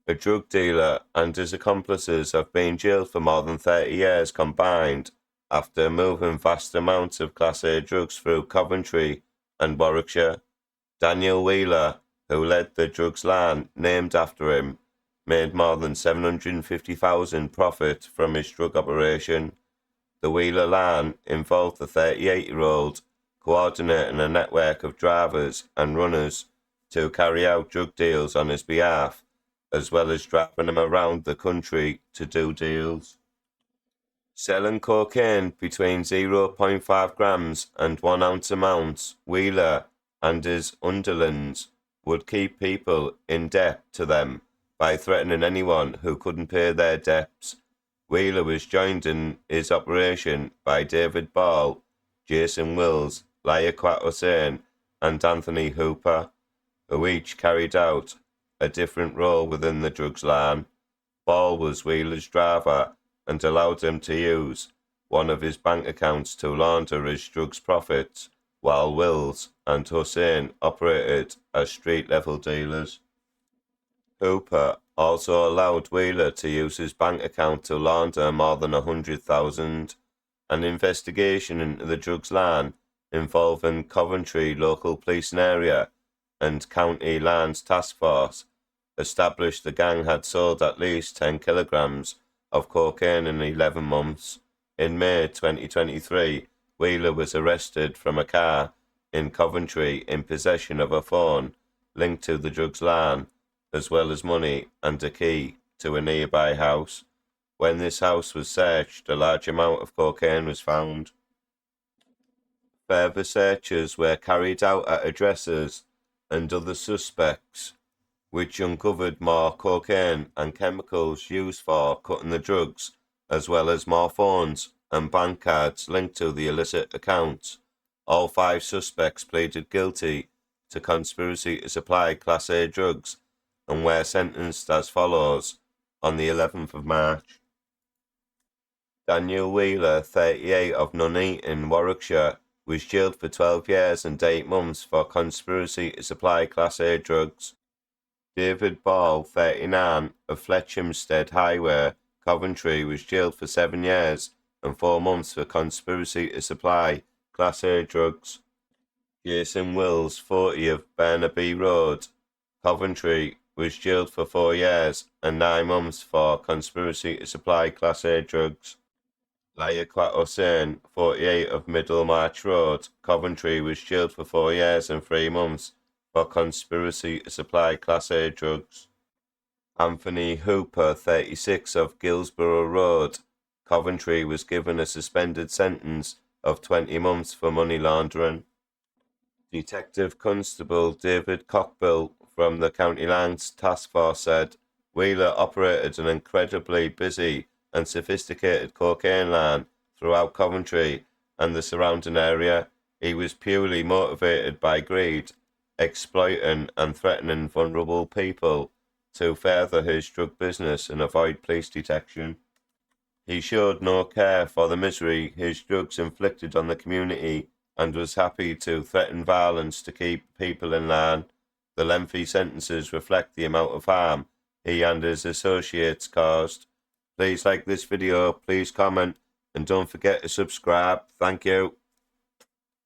a drug dealer, and his accomplices have been jailed for more than 30 years combined after moving vast amounts of Class A drugs through Coventry and Warwickshire. Daniel Wheeler, who led the drugs lan named after him, made more than £750,000 profit from his drug operation. The Wheeler lan involved the 38-year-old coordinating a network of drivers and runners to carry out drug deals on his behalf, as well as driving him around the country to do deals. Selling cocaine between 0.5 grams and 1 ounce amounts, Wheeler and his underlings would keep people in debt to them by threatening anyone who couldn't pay their debts. Wheeler was joined in his operation by David Ball, Jason Wills, Liaquat Hussain, and Anthony Hooper, who each carried out a different role within the drugs lan. Ball was Wheeler's driver and allowed him to use one of his bank accounts to launder his drugs profits, while Wills and Hussain operated as street-level dealers. Hooper also allowed Wheeler to use his bank account to launder more than $100,000. An investigation into the drugs lan involving Coventry local police and area and County Lands Task Force established the gang had sold at least 10 kilograms of cocaine in 11 months. In May 2023, Wheeler was arrested from a car in Coventry in possession of a phone linked to the drugs lan, as well as money and a key to a nearby house. When this house was searched, a large amount of cocaine was found. Further searches were carried out at addresses and other suspects, which uncovered more cocaine and chemicals used for cutting the drugs, as well as more phones and bank cards linked to the illicit accounts. All 5 suspects pleaded guilty to conspiracy to supply Class A drugs and were sentenced as follows on the 11th of March. Daniel Wheeler, 38, of Nuneaton, Warwickshire, was jailed for 12 years and 8 months for conspiracy to supply Class A drugs. David Ball, 39, of Fletchamstead Highway, Coventry, was jailed for 7 years and 4 months for conspiracy to supply Class A drugs. Jason Wills, 40, of Burnaby Road, Coventry, was jailed for 4 years and 9 months for conspiracy to supply Class A drugs. Liaquat Hussain, 48, of Middlemarch Road, Coventry, was jailed for 4 years and 3 months for conspiracy to supply Class A drugs. Anthony Hooper, 36, of Gillsborough Road, Coventry, was given a suspended sentence of 20 months for money laundering. Detective Constable David Cockbill from the County Lands Task Force said Wheeler operated an incredibly busy and sophisticated cocaine lan throughout Coventry and the surrounding area. He was purely motivated by greed, exploiting and threatening vulnerable people to further his drug business and avoid police detection. He showed no care for the misery his drugs inflicted on the community and was happy to threaten violence to keep people in line. The lengthy sentences reflect the amount of harm he and his associates caused. Please like this video, please comment, and don't forget to subscribe. Thank you.